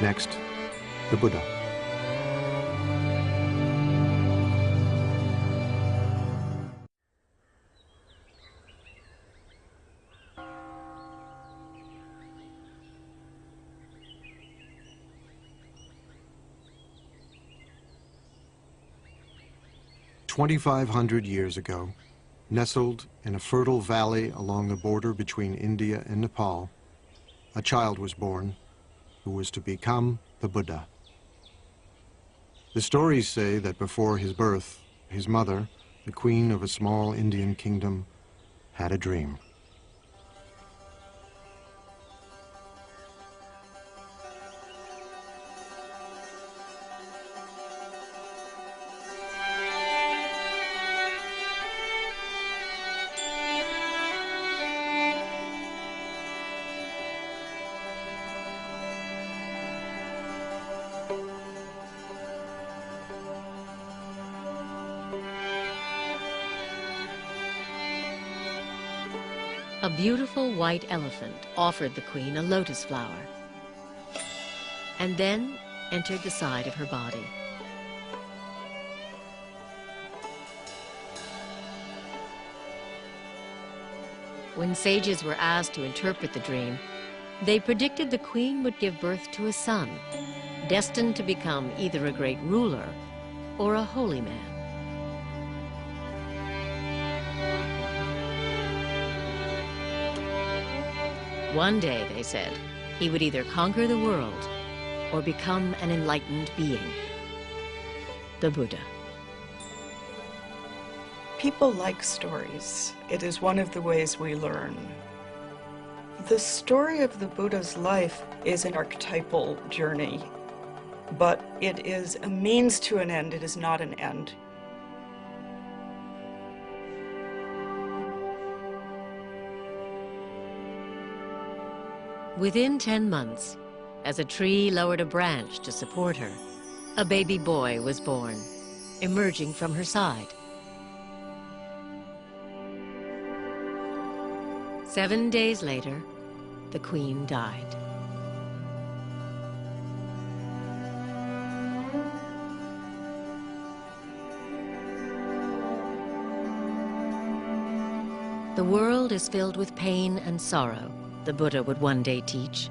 Next, the Buddha. "2,500 years ago, nestled in a fertile valley along the border between India and Nepal, a child was born who was to become the Buddha. The stories say that before his birth, his mother, the queen of a small Indian kingdom, had a dream. A beautiful white elephant offered the queen a lotus flower and then entered the side of her body. When sages were asked to interpret the dream, they predicted the queen would give birth to a son, destined to become either a great ruler or a holy man. One day, they said, he would either conquer the world or become an enlightened being, the Buddha. People like stories. It is one of the ways we learn. The story of the Buddha's life is an archetypal journey, but it is a means to an end. It is not an end. Within 10 months, as a tree lowered a branch to support her, a baby boy was born, emerging from her side. 7 days later, the queen died. The world is filled with pain and sorrow, the Buddha would one day teach.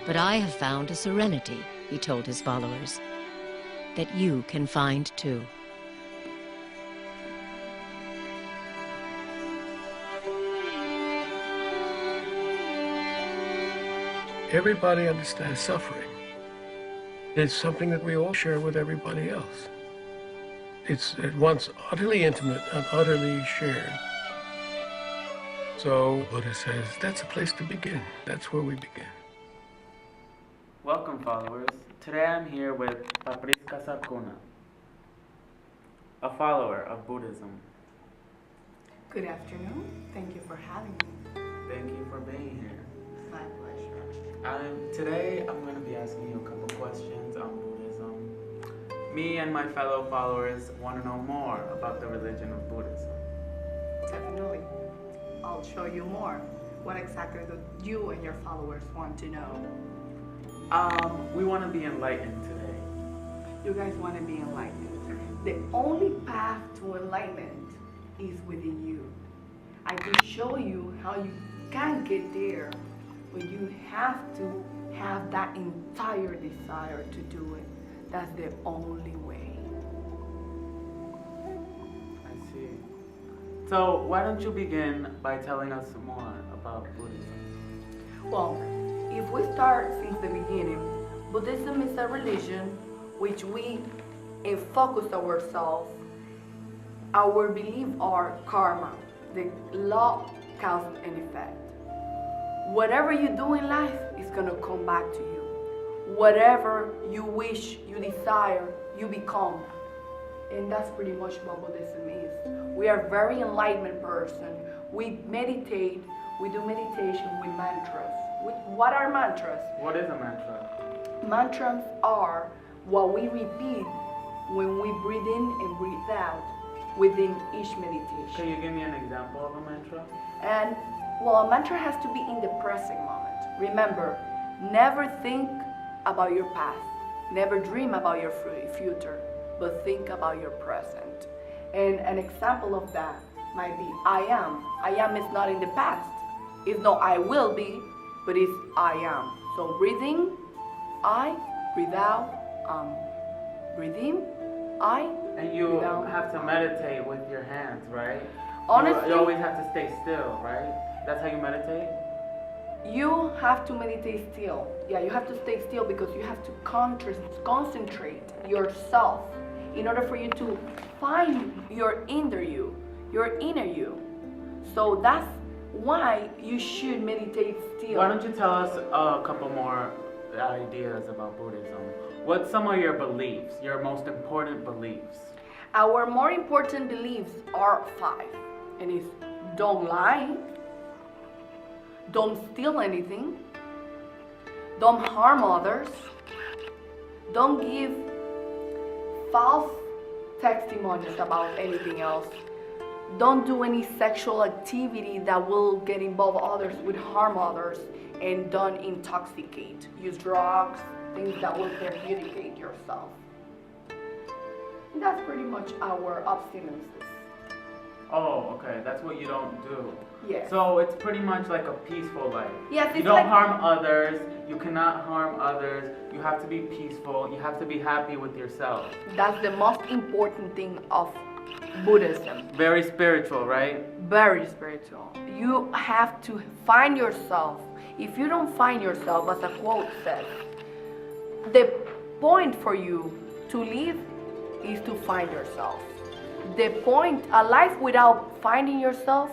But I have found a serenity, he told his followers, that you can find too. Everybody understands suffering. It's something that we all share with everybody else. It's at once utterly intimate and utterly shared. So Buddha says that's a place to begin. That's where we begin. Welcome, followers. Today I'm here with Papriska Sarkuna, a follower of Buddhism. Good afternoon. Thank you for having me. Thank you for being here. My pleasure. Today I'm going to be asking you a couple questions on Buddhism. Me and my fellow followers want to know more about the religion of Buddhism. Definitely. I'll show you more. What exactly do you and your followers want to know? We want to be enlightened today. You guys want to be enlightened. The only path to enlightenment is within you. I can show you how you can get there, but you have to have that entire desire to do it. That's the only way. I see. So why don't you begin by telling us some more about Buddhism? Well, if we start since the beginning, Buddhism is a religion which we focus ourselves. Our beliefs are karma, the law, cause and effect. Whatever you do in life is going to come back to you. Whatever you wish, you desire, you become. And that's pretty much what Buddhism is. We are very enlightened person. We meditate, we do meditation with mantras. What are mantras? What is a mantra? Mantras are what we repeat when we breathe in and breathe out within each meditation. Can you give me an example of a mantra? And well, a mantra has to be in the present moment. Remember, never think about your past, never dream about your future, but think about your present. And an example of that might be I am. I am is not in the past. It's not I will be, but it's I am. So breathing, I, breathe out, breathe in, I. And you have to meditate with your hands, right? Honestly, you always have to stay still, right? That's how you meditate? You have to meditate still. Yeah, you have to stay still because you have to concentrate yourself in order for you to find your inner you, your inner you. So that's why you should meditate still. Why don't you tell us a couple more ideas about Buddhism? What's some of your beliefs, your most important beliefs? Our more important beliefs are 5. And it's don't lie, don't steal anything, don't harm others, don't give false testimonies about anything else, don't do any sexual activity that will get involved others, would harm others, and don't intoxicate, use drugs, things that will perjudicate yourself. And that's pretty much our abstinences. Oh, okay. That's what you don't do. Yes. So it's pretty much like a peaceful life. Yes, you it's don't like harm others. You cannot harm others. You have to be peaceful. You have to be happy with yourself. that's the most important thing of Buddhism. Very spiritual, right? Very spiritual. You have to find yourself. If you don't find yourself, as a quote says, the point for you to live is to find yourself. The point, a life without finding yourself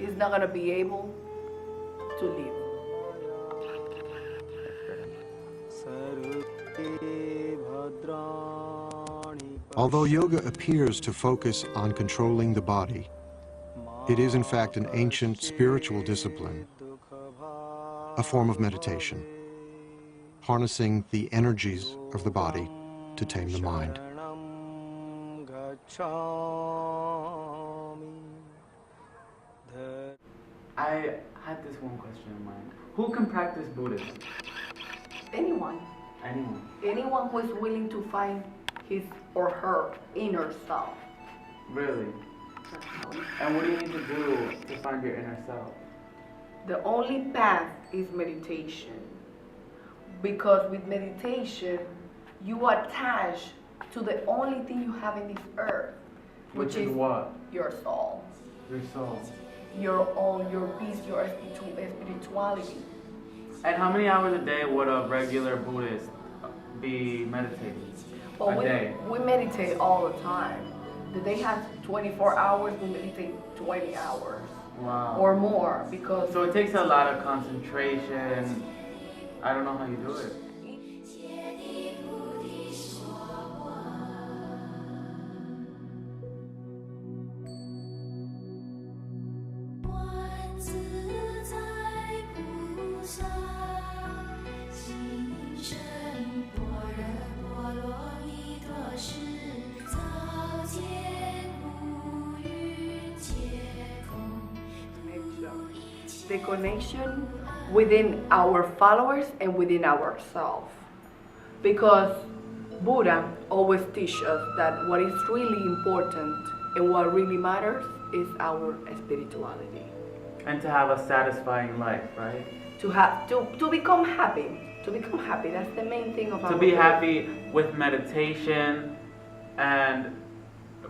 is not going to be able to live. Although yoga appears to focus on controlling the body, it is in fact an ancient spiritual discipline, a form of meditation, harnessing the energies of the body to tame the mind. I had this one question in mind. Who can practice Buddhism? Anyone. Anyone. Anyone who is willing to find his or her inner self. Really? And what do you need to do to find your inner self? The only path is meditation. Because with meditation, you attach to the only thing you have in this earth, Which is what? Your soul. Your soul. Your own, your peace, your spirituality. And how many hours a day would a regular Buddhist be meditating? Well, a day? We meditate all the time. The day has 24 hours, we meditate 20 hours. Wow. Or more, because... So it takes a lot of concentration. I don't know how you do it. The connection within our followers and within ourselves. Because Buddha always teaches us that what is really important and what really matters is our spirituality. And to have a satisfying life, right? To become happy. To become happy. That's the main thing of our To be life. happy with meditation and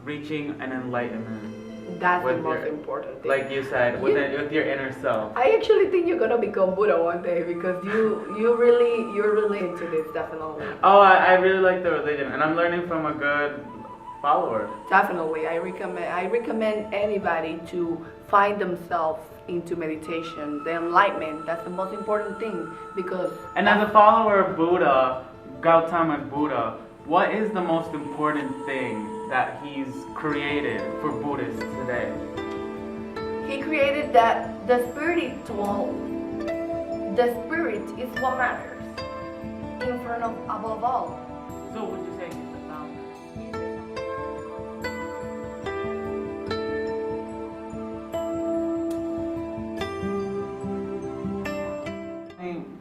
reaching an enlightenment. That's the with most important thing. Like you said, with your inner self. I actually think you're gonna become Buddha one day because you're really into this, definitely. Oh, I really like the religion, and I'm learning from a good follower. Definitely, I recommend anybody to find themselves into meditation, the enlightenment. That's the most important thing because. And as a follower of Buddha, Gautama Buddha, what is the most important thing that he's created for Buddhists today? He created that the spirit is what matters in front of above all. So would you say he's the founder?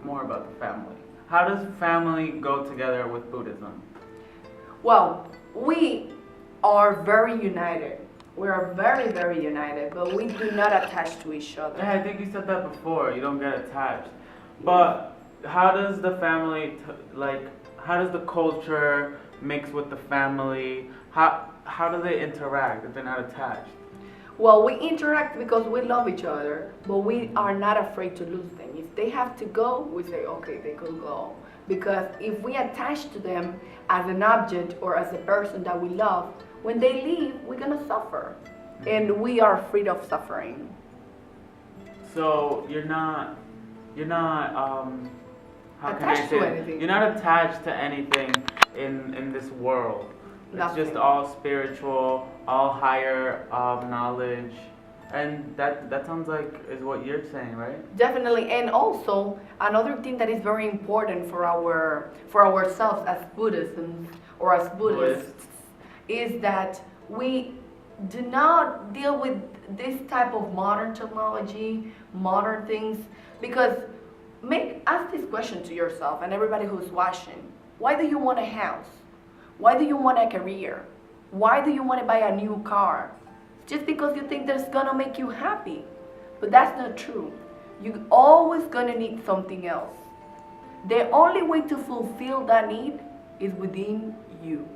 more about the family. How does family go together with Buddhism? Well, we are very united. We are very, very united, but we do not attach to each other. Yeah, I think you said that before. You don't get attached. But how does the family, how does the culture mix with the family? How do they interact if they're not attached? Well, we interact because we love each other, but we are not afraid to lose them. If they have to go, we say, okay, they could go. Because if we attach to them as an object or as a person that we love, when they leave, we're gonna suffer. And we are afraid of suffering. So you're not how can I Attached say to it? anything. You're not attached to anything in this world. It's Nothing. just all spiritual, all higher knowledge, and that sounds like is what you're saying, right? Definitely, and also another thing that is very important for ourselves as Buddhism or as Buddhists is that we do not deal with this type of modern technology, modern things, because ask this question to yourself and everybody who's watching. Why do you want a house? Why do you want a career? Why do you want to buy a new car? Just because you think that's gonna make you happy. But that's not true. You're always gonna need something else. The only way to fulfill that need is within you.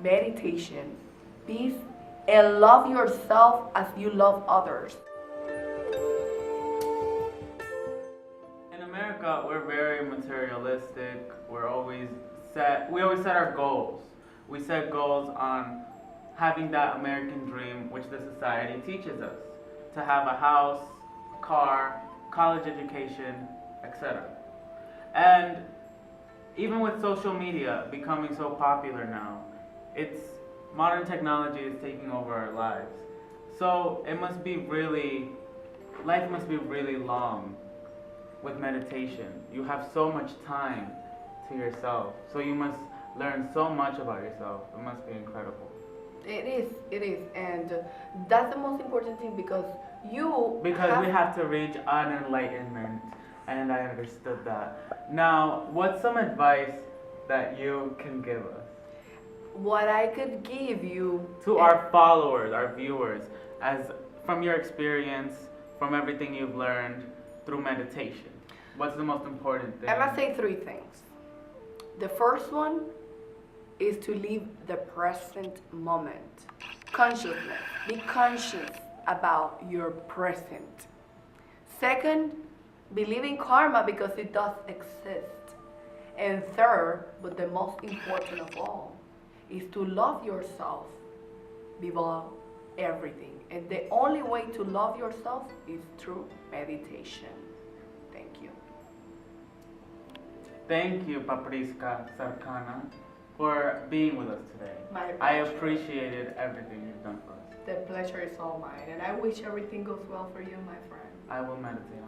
Meditation, peace, and love yourself as you love others. In America, we're very materialistic. We always set our goals. We set goals on having that American dream, which the society teaches us, to have a house, car, college education, etc. And even with social media becoming so popular now, modern technology is taking over our lives. So life must be really long with meditation. You have so much time to yourself. So you must learn so much about yourself. It must be incredible. It is, and that's the most important thing because we have to reach unenlightenment, and I understood that. Now, what's some advice that you can give us? What I could give you to our followers, our viewers, as from your experience, from everything you've learned through meditation. What's the most important thing? I must say 3 things. The first one is to live the present moment. Consciousness. Be conscious about your present. Second, believe in karma because it does exist. And third, but the most important of all, is to love yourself above everything. And the only way to love yourself is through meditation. Thank you. Thank you, Papriska Sarkana, for being with us today. My pleasure. I appreciated everything you've done for us. The pleasure is all mine, and I wish everything goes well for you, my friend. I will meditate on